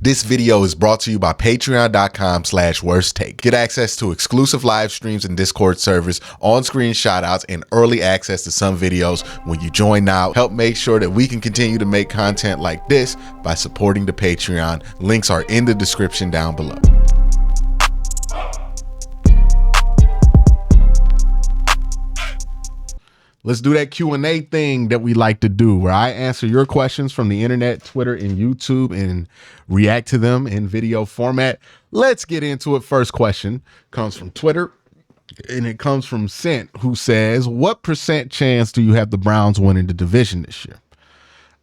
This video is brought to you by patreon.com/worsttake. Get access to exclusive live streams and Discord servers, on-screen shoutouts, and early access to some videos when you join now. Help make sure that we can continue to make content like this by supporting the Patreon. Links are in the description down below. Let's do that Q&A thing that we like to do, where I answer your questions from the internet, Twitter, and YouTube, and react to them in video format. Let's get into it. First question comes from Twitter, and it comes from Sent, who says, what % chance do you have the Browns winning the division this year?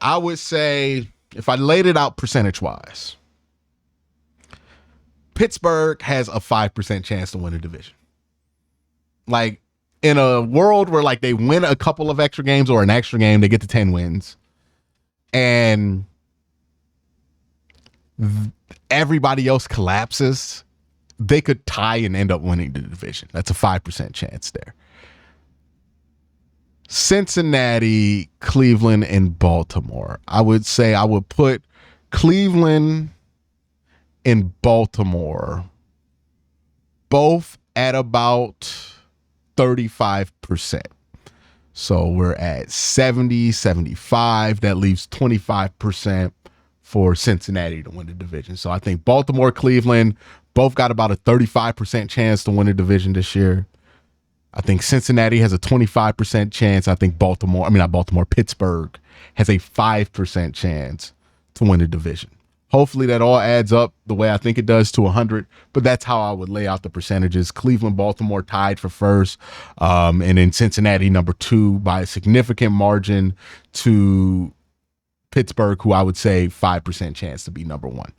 I would say, if I laid it out percentage-wise, Pittsburgh has a 5% chance to win the division. Like, in a world where like they win a couple of extra games or an extra game, they get to 10 wins and everybody else collapses, they could tie and end up winning the division. That's a 5% chance there. Cincinnati, Cleveland, and Baltimore. I would say I would put Cleveland and Baltimore both at about 35%. So we're at 70, 75. That leaves 25% for Cincinnati to win the division. So I think Baltimore, Cleveland, both got about a 35% chance to win the division this year. I think Cincinnati has a 25% chance. I think Pittsburgh has a 5% chance to win the division. Hopefully that all adds up the way I think it does to 100, but that's how I would lay out the percentages. Cleveland, Baltimore tied for first, and then Cincinnati number 2 by a significant margin to Pittsburgh, who I would say 5% chance to be number 1.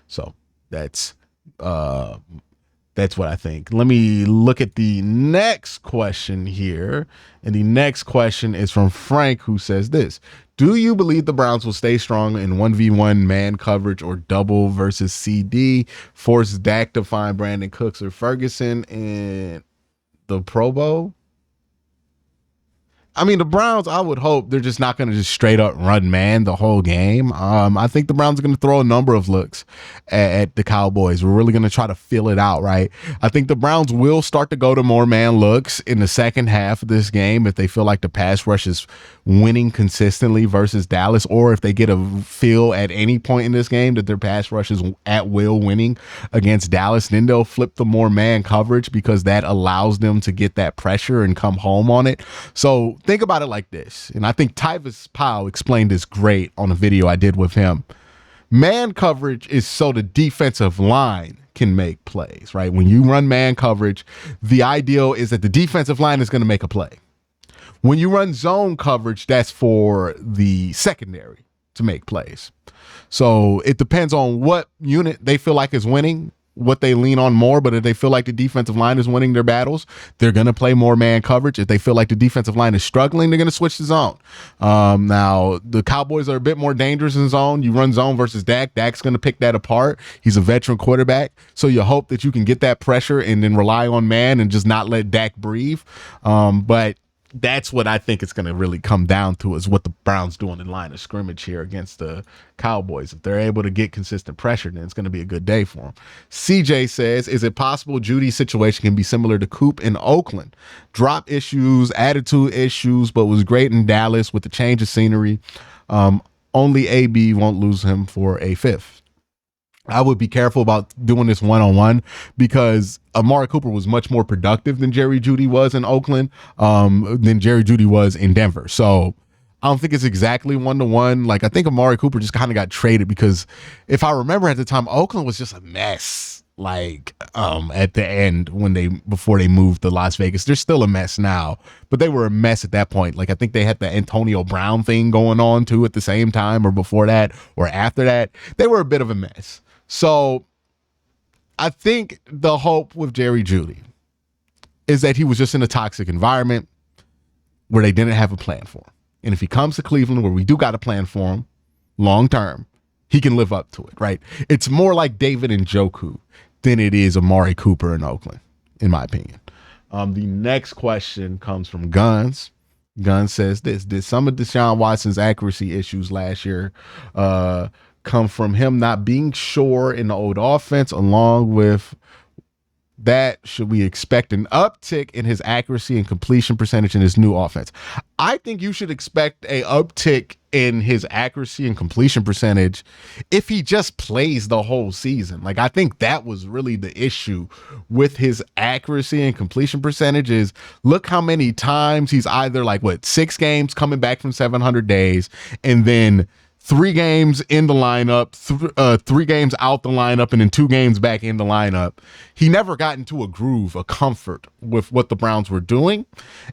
So that's what I think. Let me look at the next question here, and the next question is from Frank, who says this. Do you believe the Browns will stay strong in 1v1 man coverage or double versus CD? Force Dak to find Brandon Cooks or Ferguson in the Pro Bowl? I mean, the Browns, I would hope they're just not going to just straight up run man the whole game. I think the Browns are going to throw a number of looks at the Cowboys. We're really going to try to feel it out, right? I think the Browns will start to go to more man looks in the second half of this game if they feel like the pass rush is winning consistently versus Dallas, or if they get a feel at any point in this game that their pass rush is at will winning against Dallas, then they'll flip the more man coverage because that allows them to get that pressure and come home on it. So think about it like this, and I think Tyvis Powell explained this great on a video I did with him. Man coverage is so the defensive line can make plays, right? When you run man coverage, the ideal is that the defensive line is going to make a play. When you run zone coverage, that's for the secondary to make plays. So it depends on what unit they feel like is winning, what they lean on more. But if they feel like the defensive line is winning their battles, they're going to play more man coverage. If they feel like the defensive line is struggling, they're going to switch to zone. Now, the Cowboys are a bit more dangerous in zone. You run zone versus Dak. Dak's going to pick that apart. He's a veteran quarterback. So you hope that you can get that pressure and then rely on man and just not let Dak breathe. But that's what I think it's going to really come down to, is what the Browns do on the line of scrimmage here against the Cowboys. If they're able to get consistent pressure, then it's going to be a good day for them. CJ says, is it possible Judy's situation can be similar to Coop in Oakland? Drop issues, attitude issues, but was great in Dallas with the change of scenery. Only AB won't lose him for a 5th. I would be careful about doing this one-on-one because Amari Cooper was much more productive than Jerry Jeudy was in Oakland, than Jerry Jeudy was in Denver. So I don't think it's exactly one-to-one. Like, I think Amari Cooper just kind of got traded because if I remember at the time, Oakland was just a mess. Like, at the end before they moved to Las Vegas. They're still a mess now, but they were a mess at that point. Like, I think they had the Antonio Brown thing going on too at the same time, or before that, or after that. They were a bit of a mess. So I think the hope with Jerry Jeudy is that he was just in a toxic environment where they didn't have a plan for him. And if he comes to Cleveland, where we do got a plan for him long term, he can live up to it, right? It's more like David Njoku than it is Amari Cooper in Oakland, in my opinion. The next question comes from Guns. Guns says this: did some of Deshaun Watson's accuracy issues last year come from him not being sure in the old offense. Along with that, should we expect an uptick in his accuracy and completion percentage in his new offense? I think you should expect a uptick in his accuracy and completion percentage if he just plays the whole season. Like, I think that was really the issue with his accuracy and completion percentages. Look how many times he's either 6 games coming back from 700 days, and then 3 games in the lineup, 3 games out the lineup, and then 2 games back in the lineup. He never got into a groove, a comfort with what the Browns were doing.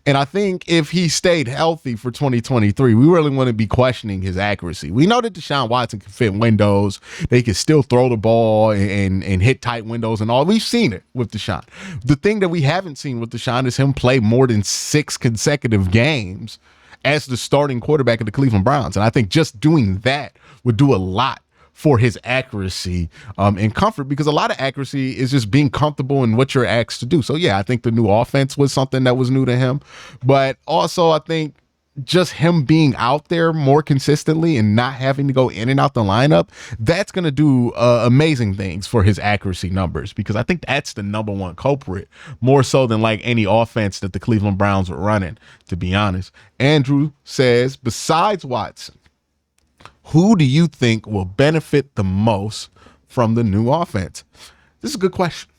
And I think if he stayed healthy for 2023, we really wouldn't be questioning his accuracy. We know that Deshaun Watson can fit windows. They can still throw the ball and hit tight windows and all. We've seen it with Deshaun. The thing that we haven't seen with Deshaun is him play more than 6 consecutive games as the starting quarterback of the Cleveland Browns. And I think just doing that would do a lot for his accuracy and comfort, because a lot of accuracy is just being comfortable in what you're asked to do. So yeah, I think the new offense was something that was new to him, but also I think just him being out there more consistently and not having to go in and out the lineup, that's going to do amazing things for his accuracy numbers, because I think that's the number one culprit, more so than any offense that the Cleveland Browns were running, to be honest. Andrew says, besides Watson, who do you think will benefit the most from the new offense? This is a good question.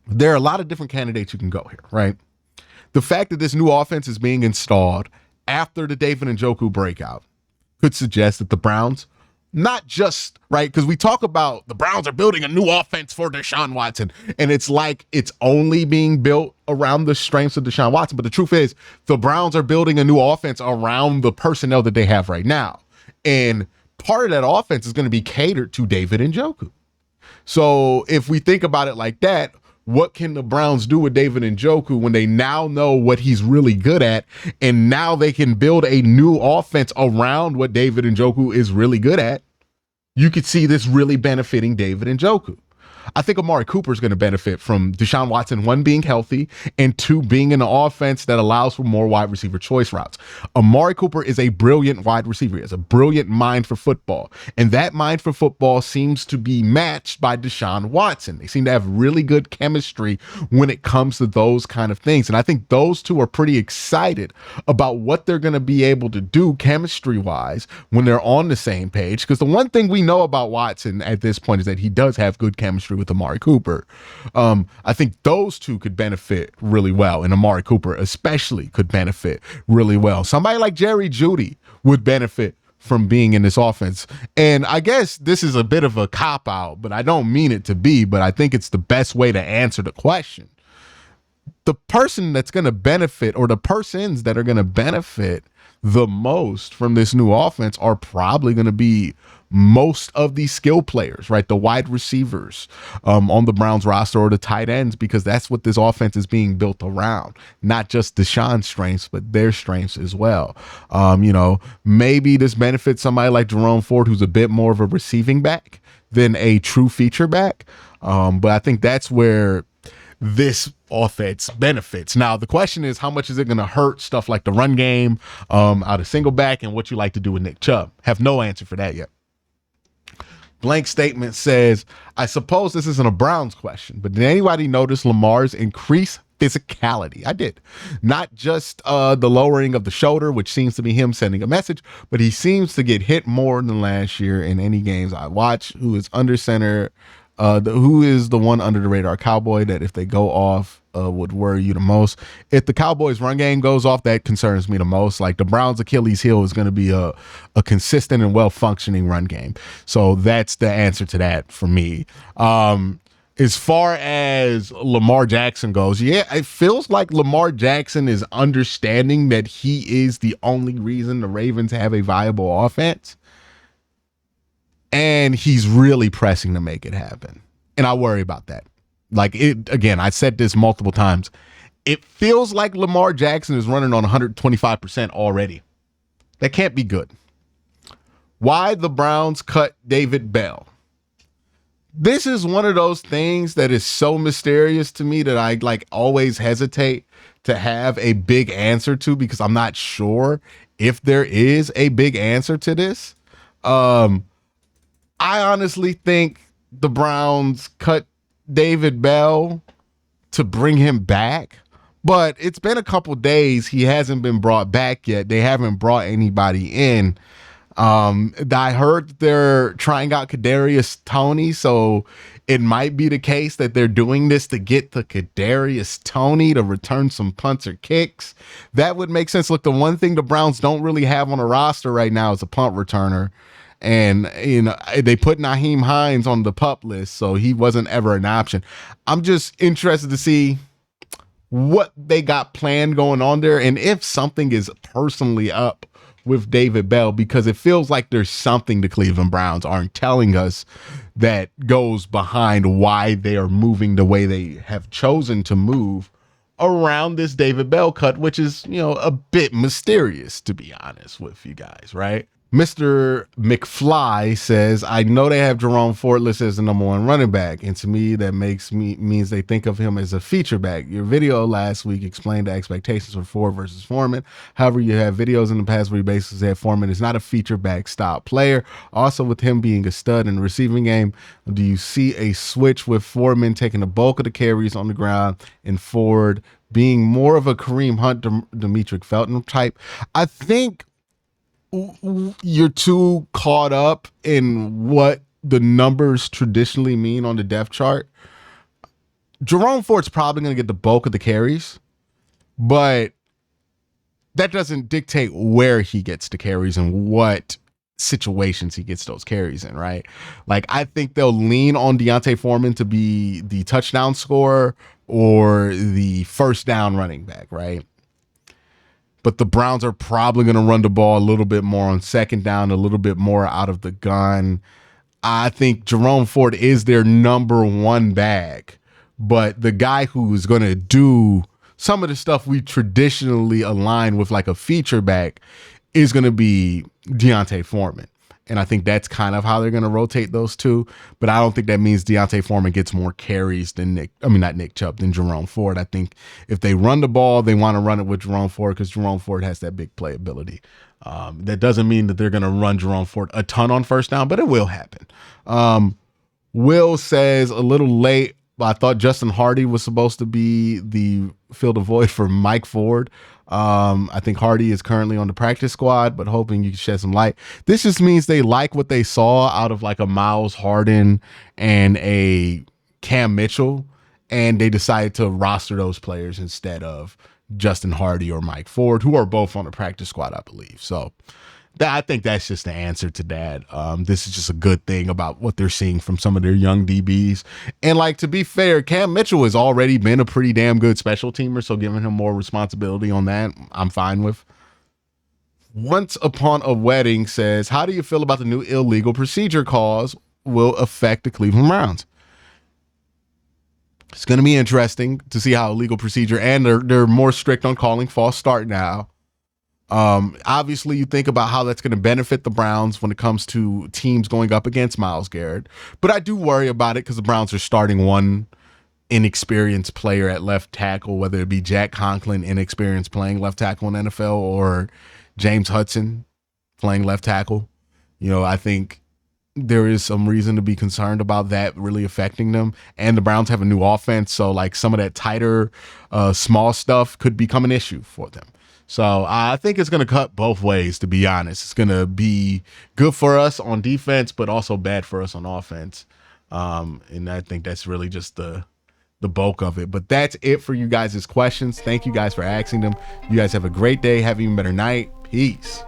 There are a lot of different candidates you can go here, right? The fact that this new offense is being installed after the David Njoku breakout could suggest that the Browns, not just, right, because we talk about the Browns are building a new offense for Deshaun Watson, and it's like it's only being built around the strengths of Deshaun Watson. But the truth is, the Browns are building a new offense around the personnel that they have right now. And part of that offense is going to be catered to David Njoku. So if we think about it like that, what can the Browns do with David Njoku when they now know what he's really good at, and now they can build a new offense around what David Njoku is really good at? You could see this really benefiting David Njoku. I think Amari Cooper is going to benefit from Deshaun Watson, 1, being healthy, and 2, being in an offense that allows for more wide receiver choice routes. Amari Cooper is a brilliant wide receiver. He has a brilliant mind for football, and that mind for football seems to be matched by Deshaun Watson. They seem to have really good chemistry when it comes to those kind of things, and I think those two are pretty excited about what they're going to be able to do chemistry-wise when they're on the same page, because the one thing we know about Watson at this point is that he does have good chemistry with Amari Cooper. I think those two could benefit really well, and Amari Cooper especially could benefit really well. Somebody like Jerry Jeudy would benefit from being in this offense. And I guess this is a bit of a cop-out, but I don't mean it to be, but I think it's the best way to answer the question. The person that's going to benefit, or the persons that are going to benefit the most from this new offense, are probably going to be most of these skill players, right? The wide receivers on the Browns roster, or the tight ends, because that's what this offense is being built around. Not just Deshaun's strengths, but their strengths as well. Maybe this benefits somebody like Jerome Ford, who's a bit more of a receiving back than a true feature back. But I think that's where this offense benefits. Now, the question is, how much is it going to hurt stuff like the run game out of single back, and what you like to do with Nick Chubb? Have no answer for that yet. Blank Statement says, I suppose this isn't a Browns question, but did anybody notice Lamar's increased physicality? I did. Not just the lowering of the shoulder, which seems to be him sending a message, but he seems to get hit more than last year in any games I watch. Who is under center? Who is the one under the radar Cowboy that if they go off would worry you the most? If the Cowboys run game goes off, that concerns me the most. Like, the Browns' Achilles heel is going to be a consistent and well-functioning run game. So that's the answer to that for me. As far as Lamar Jackson goes, yeah, it feels like Lamar Jackson is understanding that he is the only reason the Ravens have a viable offense. And he's really pressing to make it happen. And I worry about that. Again, I said this multiple times. It feels like Lamar Jackson is running on 125% already. That can't be good. Why the Browns cut David Bell? This is one of those things that is so mysterious to me that I always hesitate to have a big answer to, because I'm not sure if there is a big answer to this. I honestly think the Browns cut David Bell to bring him back, but it's been a couple days. He hasn't been brought back yet. They haven't brought anybody in. I heard they're trying out KADARIUS TONEY, so it might be the case that they're doing this to get the KADARIUS TONEY to return some punts or kicks. That would make sense. Look, the one thing the Browns don't really have on a roster right now is a punt returner. And, you know, they put Nyheim Hines on the PUP list, so he wasn't ever an option. I'm just interested to see what they got planned going on there and if something is personally up with David Bell, because it feels like there's something the Cleveland Browns aren't telling us that goes behind why they are moving the way they have chosen to move around this David Bell cut, which is, you know, a bit mysterious, to be honest with you guys, right? Mr. McFly says, I know they have Jerome Ford listed as the #1 running back, and to me that means they think of him as a feature back. Your video last week explained the expectations for Ford versus Foreman. However, you have videos in the past where you basically said Foreman is not a feature back style player. Also, with him being a stud in the receiving game, do you see a switch with Foreman taking the bulk of the carries on the ground and Ford being more of a Kareem Hunt, Demetric Felton type? I think you're too caught up in what the numbers traditionally mean on the depth chart. Jerome Ford's probably going to get the bulk of the carries, but that doesn't dictate where he gets the carries and what situations he gets those carries in, right? Like, I think they'll lean on D'Onta Foreman to be the touchdown scorer or the first down running back, right? But the Browns are probably going to run the ball a little bit more on second down, a little bit more out of the gun. I think Jerome Ford is their #1 back, but the guy who is going to do some of the stuff we traditionally align with like a feature back is going to be D'Onta Foreman. And I think that's kind of how they're going to rotate those two. But I don't think that means D'Onta Foreman gets more carries than than Jerome Ford. I think if they run the ball, they want to run it with Jerome Ford because Jerome Ford has that big playability. That doesn't mean that they're going to run Jerome Ford a ton on first down, but it will happen. Will says, a little late, but I thought Justin Hardy was supposed to be the fill the void for Mike Ford. I think Hardy is currently on the practice squad, but hoping you can shed some light. This just means they like what they saw out of like a Miles Harden and a Cam Mitchell, and they decided to roster those players instead of Justin Hardy or Mike Ford, who are both on the practice squad, I believe. So I think that's just the answer to that. This is just a good thing about what they're seeing from some of their young DBs. And like, to be fair, Cam Mitchell has already been a pretty damn good special teamer, so giving him more responsibility on that, I'm fine with. Once Upon a Wedding says, how do you feel about the new illegal procedure calls will affect the Cleveland Browns? It's going to be interesting to see how illegal procedure, and they're more strict on calling false start now. Obviously, you think about how that's going to benefit the Browns when it comes to teams going up against Myles Garrett. But I do worry about it because the Browns are starting one inexperienced player at left tackle, whether it be Jack Conklin, inexperienced playing left tackle in NFL, or James Hudson playing left tackle. You know, I think there is some reason to be concerned about that really affecting them. And the Browns have a new offense, so like some of that tighter, small stuff could become an issue for them. So I think it's going to cut both ways, to be honest. It's going to be good for us on defense, but also bad for us on offense. And I think that's really just the bulk of it. But that's it for you guys' questions. Thank you guys for asking them. You guys have a great day. Have an even better night. Peace.